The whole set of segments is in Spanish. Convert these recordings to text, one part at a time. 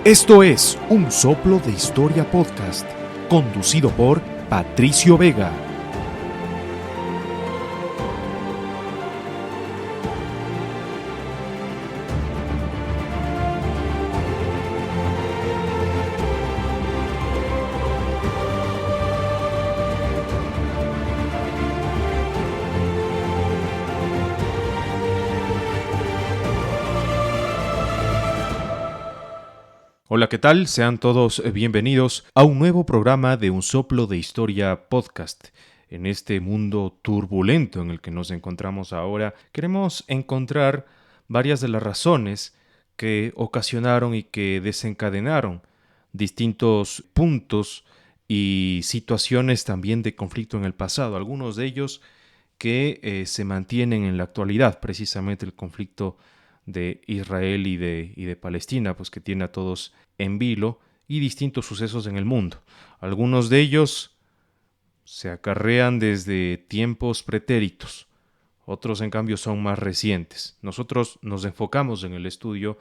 Esto es Un Soplo de Historia Podcast, conducido por Patricio Vega. Hola, ¿qué tal? Sean todos bienvenidos a un nuevo programa de Un Soplo de Historia Podcast. En este mundo turbulento en el que nos encontramos ahora, queremos encontrar varias de las razones que ocasionaron y que desencadenaron distintos puntos y situaciones también de conflicto en el pasado. Algunos de ellos que se mantienen en la actualidad, precisamente el conflicto de Israel y de Palestina, pues que tiene a todos en vilo, y distintos sucesos en el mundo. Algunos de ellos se acarrean desde tiempos pretéritos, otros en cambio son más recientes. Nosotros nos enfocamos en el estudio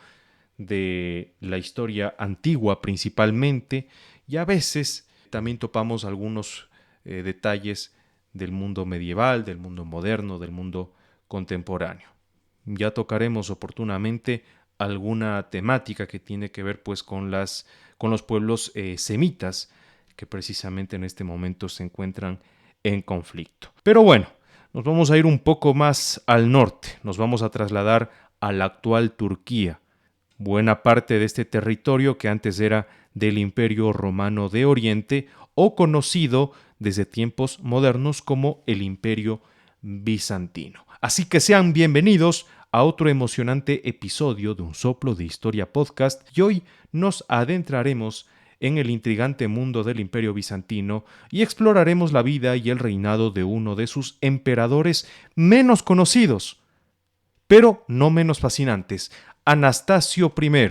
de la historia antigua principalmente, y a veces también topamos algunos detalles del mundo medieval, del mundo moderno, del mundo contemporáneo. Ya tocaremos oportunamente alguna temática que tiene que ver pues con los pueblos semitas que precisamente en este momento se encuentran en conflicto. Pero bueno, nos vamos a ir un poco más al norte, nos vamos a trasladar a la actual Turquía. Buena parte de este territorio que antes era del Imperio Romano de Oriente o conocido desde tiempos modernos como el Imperio Bizantino. Así que sean bienvenidos a otro emocionante episodio de Un Soplo de Historia Podcast, y hoy nos adentraremos en el intrigante mundo del Imperio Bizantino y exploraremos la vida y el reinado de uno de sus emperadores menos conocidos, pero no menos fascinantes, Anastasio I.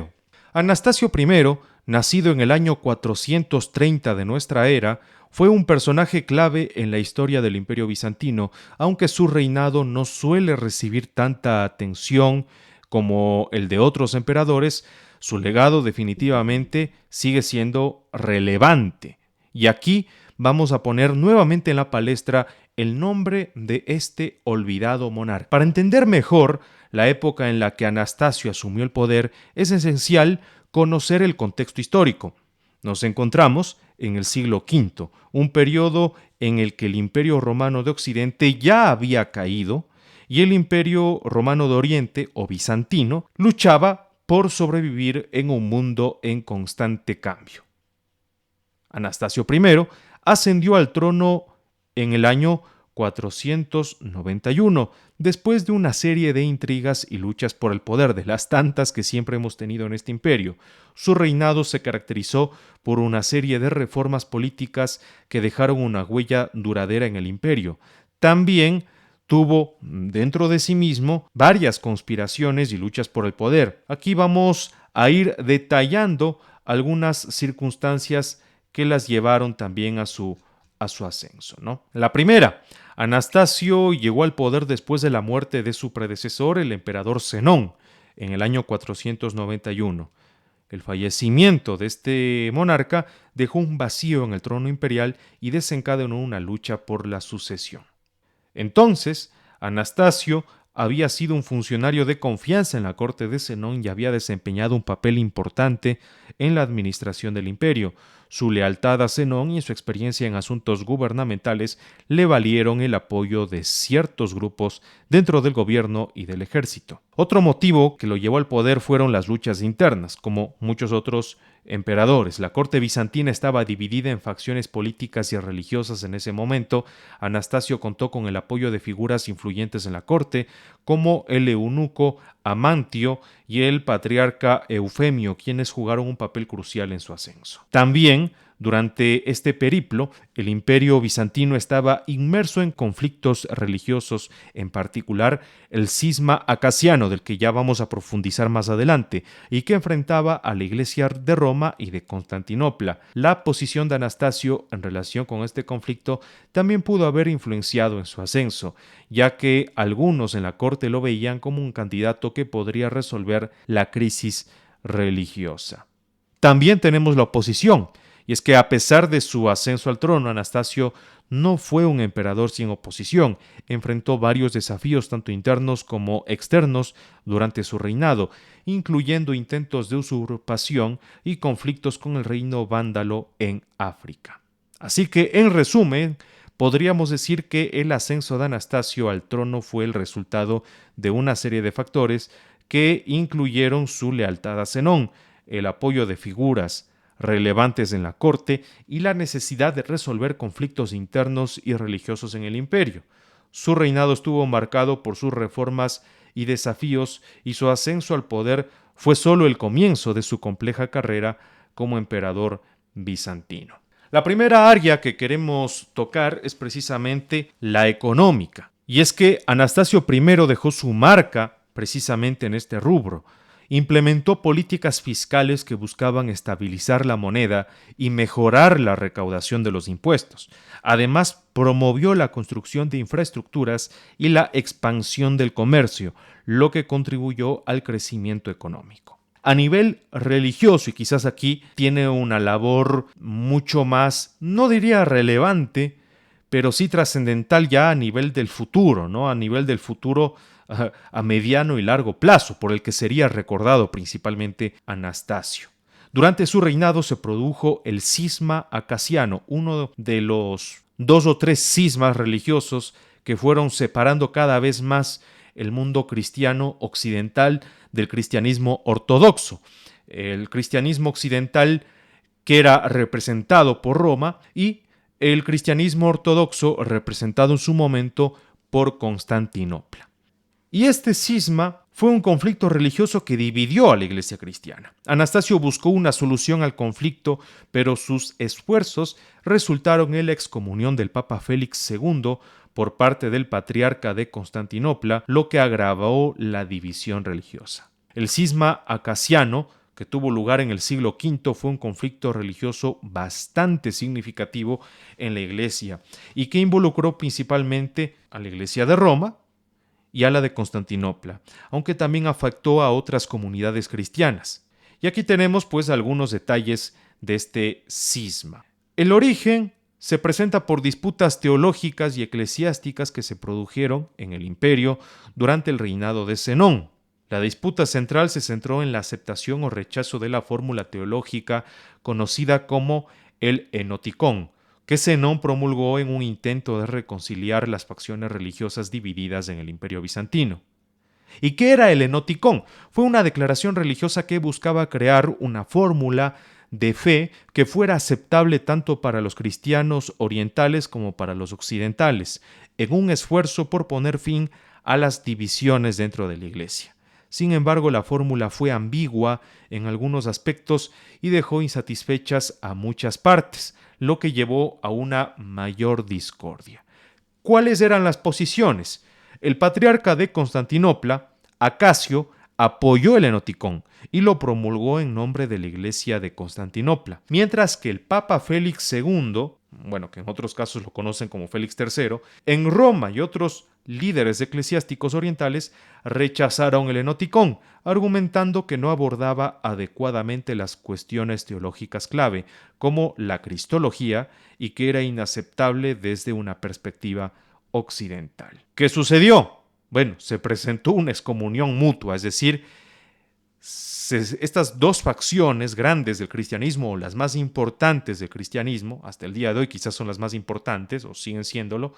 Anastasio I, nacido en el año 430 de nuestra era, fue un personaje clave en la historia del Imperio Bizantino, aunque su reinado no suele recibir tanta atención como el de otros emperadores. Su legado definitivamente sigue siendo relevante. Y aquí vamos a poner nuevamente en la palestra el nombre de este olvidado monarca. Para entender mejor la época en la que Anastasio asumió el poder, es esencial conocer el contexto histórico. Nos encontramos en el siglo V, un periodo en el que el Imperio Romano de Occidente ya había caído y el Imperio Romano de Oriente, o bizantino, luchaba por sobrevivir en un mundo en constante cambio. Anastasio I ascendió al trono en el año 491, después de una serie de intrigas y luchas por el poder, de las tantas que siempre hemos tenido en este imperio. Su reinado se caracterizó por una serie de reformas políticas que dejaron una huella duradera en el imperio. También tuvo dentro de sí mismo varias conspiraciones y luchas por el poder. Aquí vamos a ir detallando algunas circunstancias que las llevaron también a su ascenso, ¿no? La primera, Anastasio llegó al poder después de la muerte de su predecesor, el emperador Zenón, en el año 491. El fallecimiento de este monarca dejó un vacío en el trono imperial y desencadenó una lucha por la sucesión. Entonces, Anastasio había sido un funcionario de confianza en la corte de Zenón y había desempeñado un papel importante en la administración del imperio. Su lealtad a Zenón y su experiencia en asuntos gubernamentales le valieron el apoyo de ciertos grupos dentro del gobierno y del ejército. Otro motivo que lo llevó al poder fueron las luchas internas, como muchos otros emperadores. La corte bizantina estaba dividida en facciones políticas y religiosas en ese momento. Anastasio contó con el apoyo de figuras influyentes en la corte, como el eunuco Amantio y el patriarca Eufemio, quienes jugaron un papel crucial en su ascenso. También, durante este periplo, el imperio bizantino estaba inmerso en conflictos religiosos, en particular el cisma acaciano, del que ya vamos a profundizar más adelante, y que enfrentaba a la Iglesia de Roma y de Constantinopla. La posición de Anastasio en relación con este conflicto también pudo haber influenciado en su ascenso, ya que algunos en la corte lo veían como un candidato que podría resolver la crisis religiosa. También tenemos la oposición, y es que a pesar de su ascenso al trono, Anastasio no fue un emperador sin oposición. Enfrentó varios desafíos, tanto internos como externos, durante su reinado, incluyendo intentos de usurpación y conflictos con el reino vándalo en África. Así que, en resumen, podríamos decir que el ascenso de Anastasio al trono fue el resultado de una serie de factores que incluyeron su lealtad a Zenón, el apoyo de figuras relevantes en la corte y la necesidad de resolver conflictos internos y religiosos en el imperio. Su reinado estuvo marcado por sus reformas y desafíos, y su ascenso al poder fue solo el comienzo de su compleja carrera como emperador bizantino. La primera área que queremos tocar es precisamente la económica, y es que Anastasio I dejó su marca precisamente en este rubro. Implementó políticas fiscales que buscaban estabilizar la moneda y mejorar la recaudación de los impuestos. Además, promovió la construcción de infraestructuras y la expansión del comercio, lo que contribuyó al crecimiento económico. A nivel religioso, y quizás aquí tiene una labor mucho más, no diría relevante, pero sí trascendental ya a nivel del futuro, ¿no? A nivel del futuro a mediano y largo plazo, por el que sería recordado principalmente Anastasio. Durante su reinado se produjo el cisma acasiano, uno de los 2 o 3 cismas religiosos que fueron separando cada vez más el mundo cristiano occidental del cristianismo ortodoxo. El cristianismo occidental, que era representado por Roma, y el cristianismo ortodoxo, representado en su momento por Constantinopla. Y este cisma fue un conflicto religioso que dividió a la iglesia cristiana. Anastasio buscó una solución al conflicto, pero sus esfuerzos resultaron en la excomunión del Papa Félix II por parte del patriarca de Constantinopla, lo que agravó la división religiosa. El cisma acasiano, que tuvo lugar en el siglo V, fue un conflicto religioso bastante significativo en la iglesia y que involucró principalmente a la iglesia de Roma y a la de Constantinopla, aunque también afectó a otras comunidades cristianas. Y aquí tenemos pues algunos detalles de este cisma. El origen se presenta por disputas teológicas y eclesiásticas que se produjeron en el imperio durante el reinado de Zenón. La disputa central se centró en la aceptación o rechazo de la fórmula teológica conocida como el Enoticón, que Zenón promulgó en un intento de reconciliar las facciones religiosas divididas en el Imperio bizantino. ¿Y qué era el Enoticón? Fue una declaración religiosa que buscaba crear una fórmula de fe que fuera aceptable tanto para los cristianos orientales como para los occidentales, en un esfuerzo por poner fin a las divisiones dentro de la Iglesia. Sin embargo, la fórmula fue ambigua en algunos aspectos y dejó insatisfechas a muchas partes, lo que llevó a una mayor discordia. ¿Cuáles eran las posiciones? El patriarca de Constantinopla, Acasio, apoyó el Enoticón y lo promulgó en nombre de la Iglesia de Constantinopla, mientras que el Papa Félix II, que en otros casos lo conocen como Félix III, en Roma y otros líderes eclesiásticos orientales rechazaron el Enoticón, argumentando que no abordaba adecuadamente las cuestiones teológicas clave, como la cristología, y que era inaceptable desde una perspectiva occidental. ¿Qué sucedió? Se presentó una excomunión mutua, es decir, estas dos facciones grandes del cristianismo, o las más importantes del cristianismo, hasta el día de hoy quizás son las más importantes, o siguen siéndolo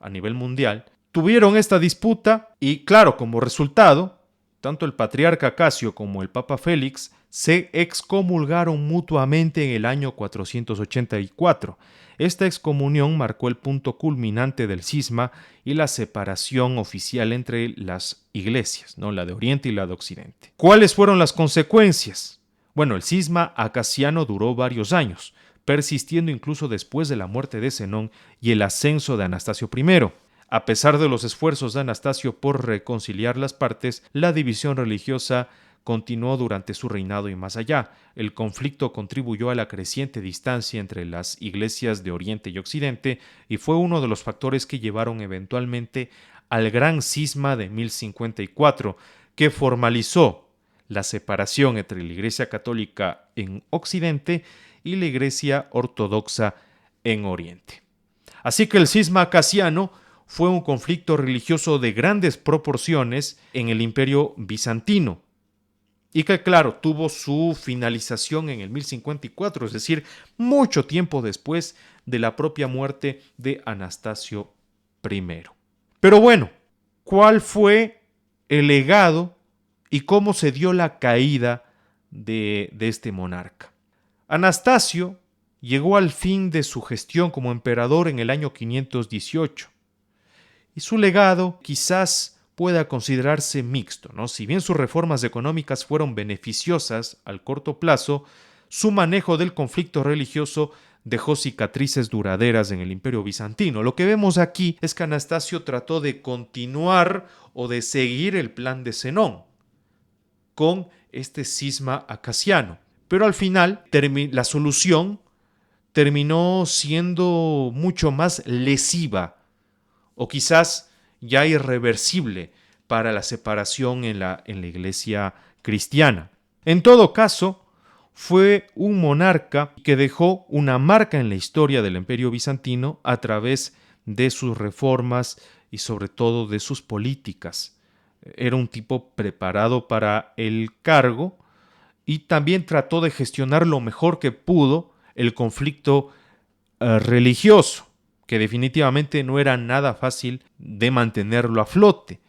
a nivel mundial, tuvieron esta disputa y, claro, como resultado, tanto el patriarca Acasio como el Papa Félix se excomulgaron mutuamente en el año 484. Esta excomunión marcó el punto culminante del cisma y la separación oficial entre las iglesias, la de Oriente y la de Occidente. ¿Cuáles fueron las consecuencias? El cisma acasiano duró varios años, persistiendo incluso después de la muerte de Zenón y el ascenso de Anastasio I. A pesar de los esfuerzos de Anastasio por reconciliar las partes, la división religiosa continuó durante su reinado y más allá. El conflicto contribuyó a la creciente distancia entre las iglesias de Oriente y Occidente y fue uno de los factores que llevaron eventualmente al gran cisma de 1054, que formalizó la separación entre la Iglesia Católica en Occidente y la Iglesia Ortodoxa en Oriente. Así que el cisma casiano fue un conflicto religioso de grandes proporciones en el Imperio Bizantino y que, claro, tuvo su finalización en el 1054, es decir, mucho tiempo después de la propia muerte de Anastasio I. Pero bueno, ¿cuál fue el legado y cómo se dio la caída de este monarca? Anastasio llegó al fin de su gestión como emperador en el año 518 y su legado quizás pueda considerarse mixto, ¿no? Si bien sus reformas económicas fueron beneficiosas al corto plazo, su manejo del conflicto religioso dejó cicatrices duraderas en el Imperio Bizantino. Lo que vemos aquí es que Anastasio trató de continuar o de seguir el plan de Zenón con este cisma acasiano, pero al final la solución terminó siendo mucho más lesiva o quizás ya irreversible para la separación en la Iglesia cristiana. En todo caso, fue un monarca que dejó una marca en la historia del Imperio Bizantino a través de sus reformas y sobre todo de sus políticas. Era un tipo preparado para el cargo y también trató de gestionar lo mejor que pudo el conflicto religioso, que definitivamente no era nada fácil de mantenerlo a flote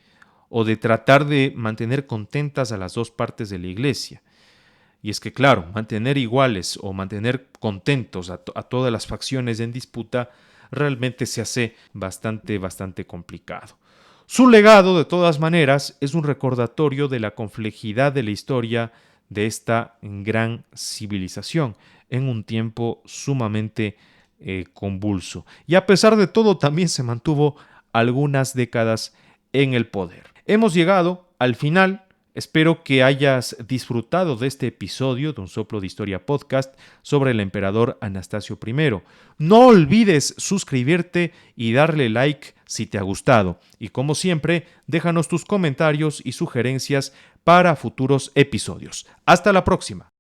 o de tratar de mantener contentas a las dos partes de la iglesia. Y es que, claro, mantener iguales o mantener contentos a todas las facciones en disputa realmente se hace bastante complicado. Su legado, de todas maneras, es un recordatorio de la complejidad de la historia de esta gran civilización en un tiempo sumamente convulso. Y a pesar de todo, también se mantuvo algunas décadas en el poder. Hemos llegado al final. Espero que hayas disfrutado de este episodio de Un Soplo de Historia Podcast sobre el emperador Anastasio I. No olvides suscribirte y darle like si te ha gustado. Y como siempre, déjanos tus comentarios y sugerencias para futuros episodios. Hasta la próxima.